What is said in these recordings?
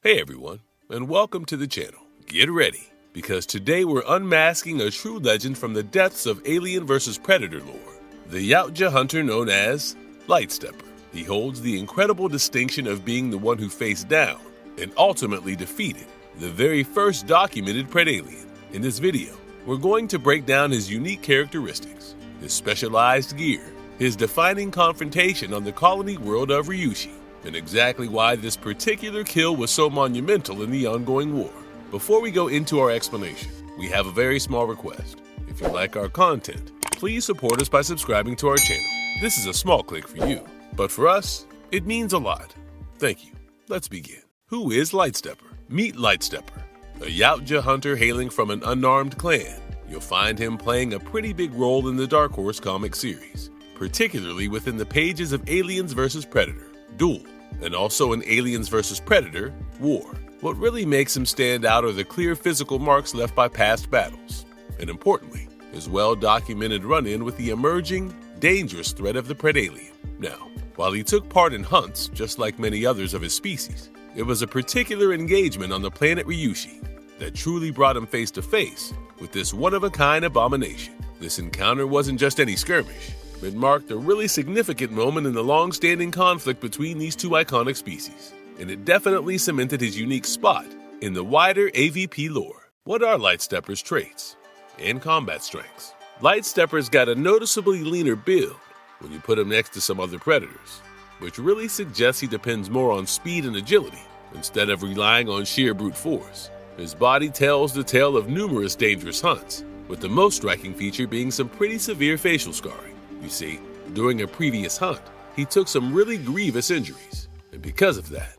Hey everyone, and welcome to the channel. Get ready, because today we're unmasking a true legend from the depths of Alien vs. Predator lore. The Yautja hunter known as Lightstepper. He holds the incredible distinction of being the one who faced down and ultimately defeated the very first documented PredAlien. In this video, we're going to break down his unique characteristics, his specialized gear, his defining confrontation on the colony world of Ryushi, and exactly why this particular kill was so monumental in the ongoing war. Before we go into our explanation, we have a very small request. If you like our content, please support us by subscribing to our channel. This is a small click for you, but for us, it means a lot. Thank you. Let's begin. Who is Lightstepper? Meet Lightstepper, a Yautja hunter hailing from an unarmed clan. You'll find him playing a pretty big role in the Dark Horse comic series, particularly within the pages of Aliens vs. Predator, Duel, and also in Aliens vs. Predator, War. What really makes him stand out are the clear physical marks left by past battles, and importantly, his well-documented run-in with the emerging, dangerous threat of the PredAlien. Now, while he took part in hunts, just like many others of his species, it was a particular engagement on the planet Ryushi that truly brought him face-to-face with this one-of-a-kind abomination. This encounter wasn't just any skirmish. It marked a really significant moment in the long-standing conflict between these two iconic species, and it definitely cemented his unique spot in the wider AVP lore. What are Lightstepper's traits and combat strengths? Lightstepper's got a noticeably leaner build when you put him next to some other predators, which really suggests he depends more on speed and agility instead of relying on sheer brute force. His body tells the tale of numerous dangerous hunts, with the most striking feature being some pretty severe facial scarring. You see, during a previous hunt, he took some really grievous injuries, and because of that,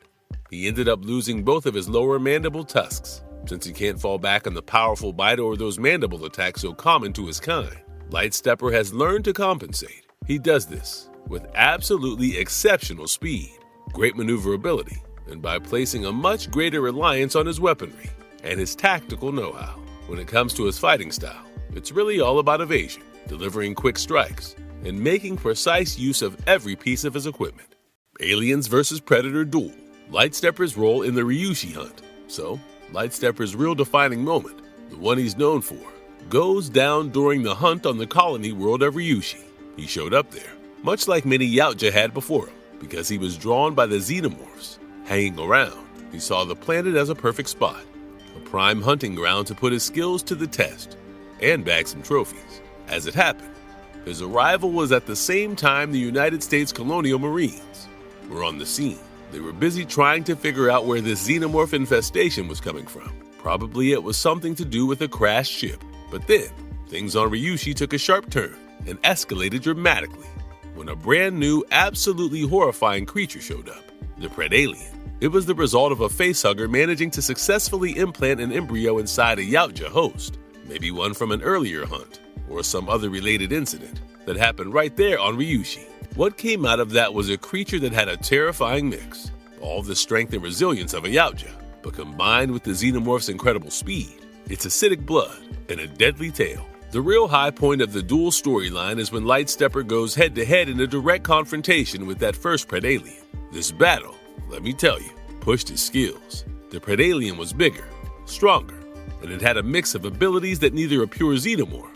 he ended up losing both of his lower mandible tusks. Since he can't fall back on the powerful bite or those mandible attacks so common to his kind, Lightstepper has learned to compensate. He does this with absolutely exceptional speed, great maneuverability, and by placing a much greater reliance on his weaponry and his tactical know-how. When it comes to his fighting style, it's really all about evasion, delivering quick strikes, and making precise use of every piece of his equipment. Aliens vs. Predator Duel. Lightstepper's role in the Ryushi hunt. So, Lightstepper's real defining moment, the one he's known for, goes down during the hunt on the colony world of Ryushi. He showed up there, much like many Yautja had before him, because he was drawn by the xenomorphs hanging around. He saw the planet as a perfect spot, a prime hunting ground to put his skills to the test, and bag some trophies. As it happened, his arrival was at the same time the United States Colonial Marines were on the scene. They were busy trying to figure out where this xenomorph infestation was coming from. Probably it was something to do with a crashed ship. But then, things on Ryushi took a sharp turn and escalated dramatically when a brand new, absolutely horrifying creature showed up, the PredAlien. It was the result of a facehugger managing to successfully implant an embryo inside a Yautja host, maybe one from an earlier hunt, or some other related incident that happened right there on Ryushi. What came out of that was a creature that had a terrifying mix, all the strength and resilience of a Yautja, but combined with the xenomorph's incredible speed, its acidic blood, and a deadly tail. The real high point of the Duel storyline is when Lightstepper goes head-to-head in a direct confrontation with that first PredAlien. This battle, let me tell you, pushed his skills. The PredAlien was bigger, stronger, and it had a mix of abilities that neither a pure xenomorph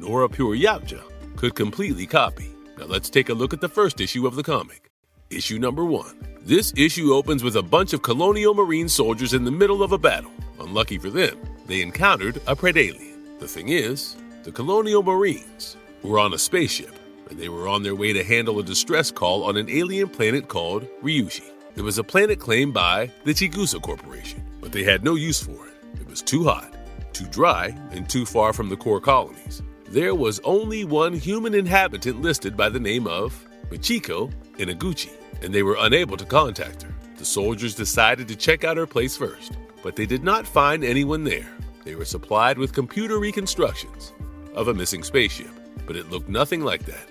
nor a pure Yautja could completely copy. Now let's take a look at the first issue of the comic. Issue number 1. This issue opens with a bunch of Colonial Marine soldiers in the middle of a battle. Unlucky for them, they encountered a PredAlien. The thing is, the Colonial Marines were on a spaceship, and they were on their way to handle a distress call on an alien planet called Ryushi. It was a planet claimed by the Chigusa Corporation, but they had no use for it. It was too hot, too dry, and too far from the core colonies. There was only one human inhabitant listed by the name of Michiko Inaguchi, and they were unable to contact her. The soldiers decided to check out her place first, but they did not find anyone there. They were supplied with computer reconstructions of a missing spaceship, but it looked nothing like that.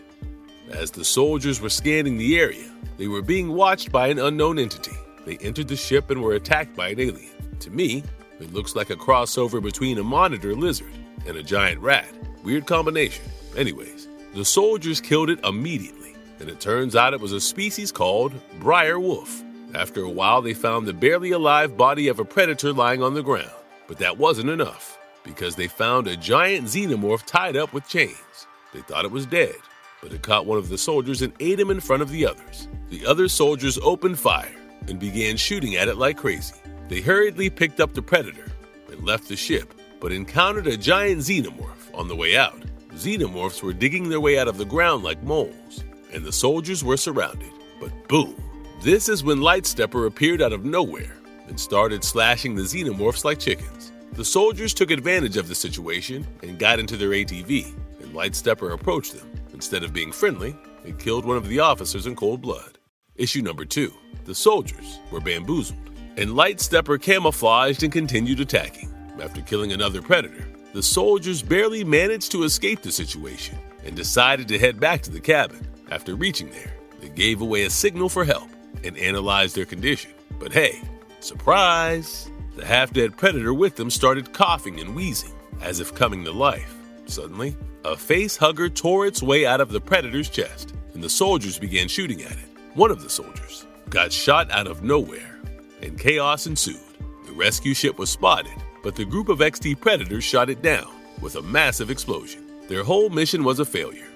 As the soldiers were scanning the area, they were being watched by an unknown entity. They entered the ship and were attacked by an alien. To me, it looks like a crossover between a monitor lizard and a giant rat. Weird combination. Anyways, the soldiers killed it immediately, and it turns out it was a species called briar wolf. After a while, they found the barely alive body of a predator lying on the ground. But that wasn't enough, because they found a giant xenomorph tied up with chains. They thought it was dead, but it caught one of the soldiers and ate him in front of the others. The other soldiers opened fire and began shooting at it like crazy. They hurriedly picked up the predator and left the ship, but encountered a giant xenomorph on the way out. Xenomorphs were digging their way out of the ground like moles, and the soldiers were surrounded. But boom! This is when Lightstepper appeared out of nowhere and started slashing the xenomorphs like chickens. The soldiers took advantage of the situation and got into their ATV, and Lightstepper approached them. Instead of being friendly, it killed one of the officers in cold blood. Issue number 2. The soldiers were bamboozled, and Lightstepper camouflaged and continued attacking. After killing another predator, the soldiers barely managed to escape the situation and decided to head back to the cabin. After reaching there, they gave away a signal for help and analyzed their condition. But hey, surprise! The half-dead predator with them started coughing and wheezing, as if coming to life. Suddenly, a face-hugger tore its way out of the predator's chest, and the soldiers began shooting at it. One of the soldiers got shot out of nowhere, and chaos ensued. The rescue ship was spotted, but the group of XT predators shot it down with a massive explosion. Their whole mission was a failure,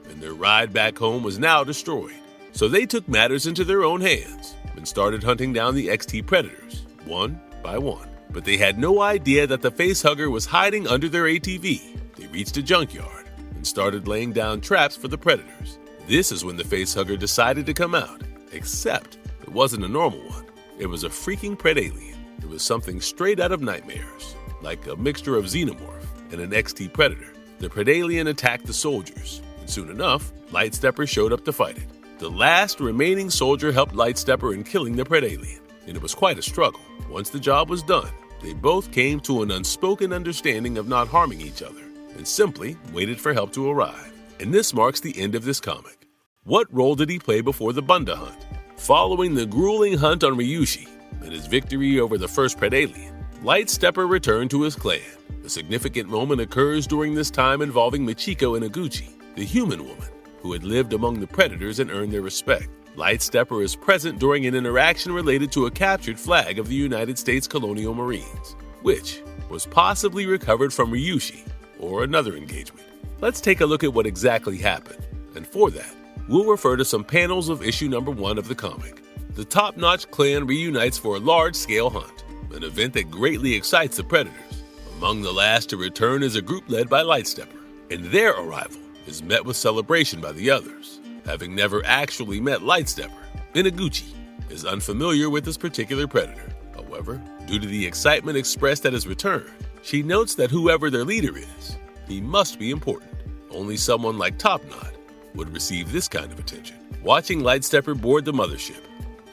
and their ride back home was now destroyed. So they took matters into their own hands and started hunting down the XT predators, one by one. But they had no idea that the facehugger was hiding under their ATV. They reached a junkyard and started laying down traps for the predators. This is when the facehugger decided to come out, except it wasn't a normal one. It was a freaking PredAlien. It was something straight out of nightmares, like a mixture of xenomorph and an XT predator. The PredAlien attacked the soldiers, and soon enough, Lightstepper showed up to fight it. The last remaining soldier helped Lightstepper in killing the PredAlien, and it was quite a struggle. Once the job was done, they both came to an unspoken understanding of not harming each other, and simply waited for help to arrive. And this marks the end of this comic. What role did he play before the Bunda hunt? Following the grueling hunt on Ryushi and his victory over the first PredAlien, Lightstepper returned to his clan. A significant moment occurs during this time involving Michiko Inoguchi, the human woman who had lived among the predators and earned their respect. Lightstepper is present during an interaction related to a captured flag of the United States Colonial Marines, which was possibly recovered from Ryushi or another engagement. Let's take a look at what exactly happened, and for that, we'll refer to some panels of issue number 1 of the comic. The top-notch clan reunites for a large-scale hunt, an event that greatly excites the predators. Among the last to return is a group led by Lightstepper, and their arrival is met with celebration by the others. Having never actually met Lightstepper, Inoguchi is unfamiliar with this particular predator. However, due to the excitement expressed at his return, she notes that whoever their leader is, he must be important. Only someone like Topknot would receive this kind of attention. Watching Lightstepper board the mothership,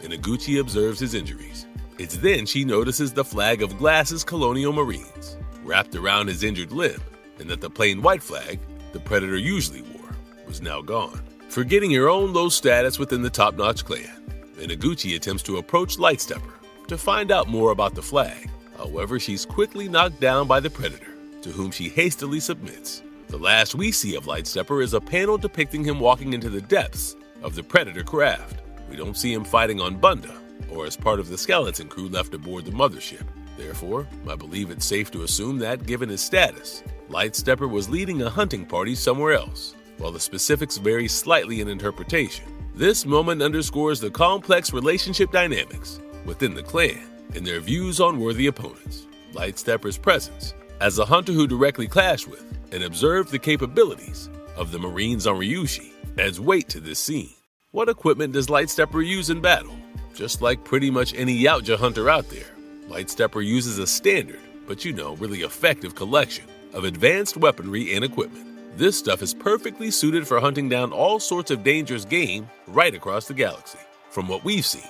Inoguchi observes his injuries. It's then she notices the flag of Glass's Colonial Marines wrapped around his injured limb, and that the plain white flag the predator usually wore was now gone. Forgetting her own low status within the top-notch clan, Inoguchi attempts to approach Lightstepper to find out more about the flag. However, she's quickly knocked down by the predator, to whom she hastily submits. The last we see of Lightstepper is a panel depicting him walking into the depths of the predator craft. We don't see him fighting on Bunda or as part of the skeleton crew left aboard the mothership. Therefore, I believe it's safe to assume that, given his status, Lightstepper was leading a hunting party somewhere else, while the specifics vary slightly in interpretation. This moment underscores the complex relationship dynamics within the clan and their views on worthy opponents. Lightstepper's presence, as a hunter who directly clashed with and observed the capabilities of the Marines on Ryushi, adds weight to this scene. What equipment does Lightstepper use in battle? Just like pretty much any Yautja hunter out there, Lightstepper uses a standard, but really effective collection of advanced weaponry and equipment. This stuff is perfectly suited for hunting down all sorts of dangerous game right across the galaxy. From what we've seen,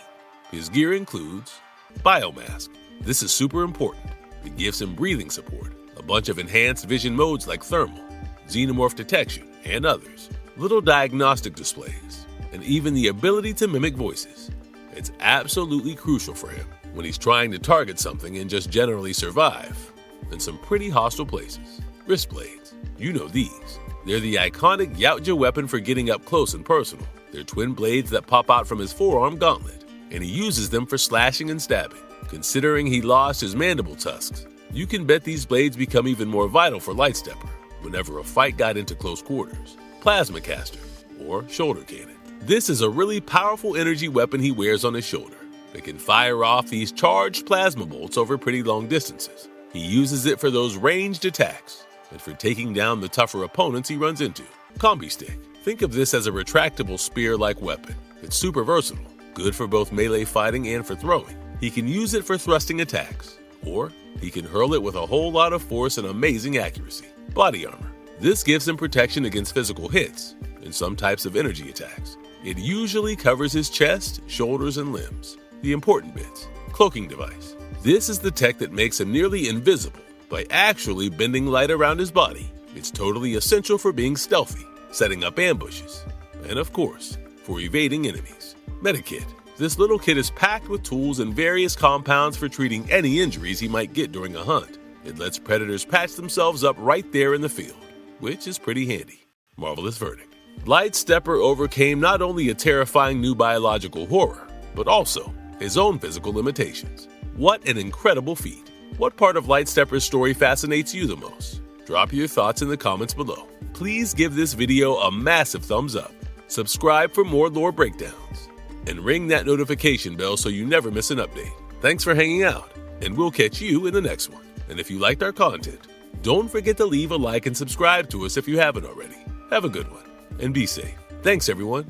his gear includes Biomask. This is super important. It gives him breathing support, a bunch of enhanced vision modes like thermal, xenomorph detection, and others, little diagnostic displays, and even the ability to mimic voices. It's absolutely crucial for him when he's trying to target something and just generally survive in some pretty hostile places. Wrist blades. You know these. They're the iconic Yautja weapon for getting up close and personal. They're twin blades that pop out from his forearm gauntlet. and he uses them for slashing and stabbing. Considering he lost his mandible tusks, you can bet these blades become even more vital for Lightstepper whenever a fight got into close quarters. Plasma caster, or shoulder cannon. This is a really powerful energy weapon he wears on his shoulder. It can fire off these charged plasma bolts over pretty long distances. He uses it for those ranged attacks and for taking down the tougher opponents he runs into. Combi stick. Think of this as a retractable spear-like weapon. It's super versatile, good for both melee fighting and for throwing. He can use it for thrusting attacks, or he can hurl it with a whole lot of force and amazing accuracy. Body armor. This gives him protection against physical hits and some types of energy attacks. It usually covers his chest, shoulders, and limbs. The important bits. Cloaking device. This is the tech that makes him nearly invisible by actually bending light around his body. It's totally essential for being stealthy, setting up ambushes, and of course, for evading enemies. Medikit. This little kit is packed with tools and various compounds for treating any injuries he might get during a hunt. It lets predators patch themselves up right there in the field, which is pretty handy. Marvelous verdict. Lightstepper overcame not only a terrifying new biological horror, but also his own physical limitations. What an incredible feat. What part of Lightstepper's story fascinates you the most? Drop your thoughts in the comments below. Please give this video a massive thumbs up, subscribe for more lore breakdowns, and ring that notification bell so you never miss an update. Thanks for hanging out, and we'll catch you in the next one. And if you liked our content, don't forget to leave a like and subscribe to us if you haven't already. Have a good one, and be safe. Thanks, everyone.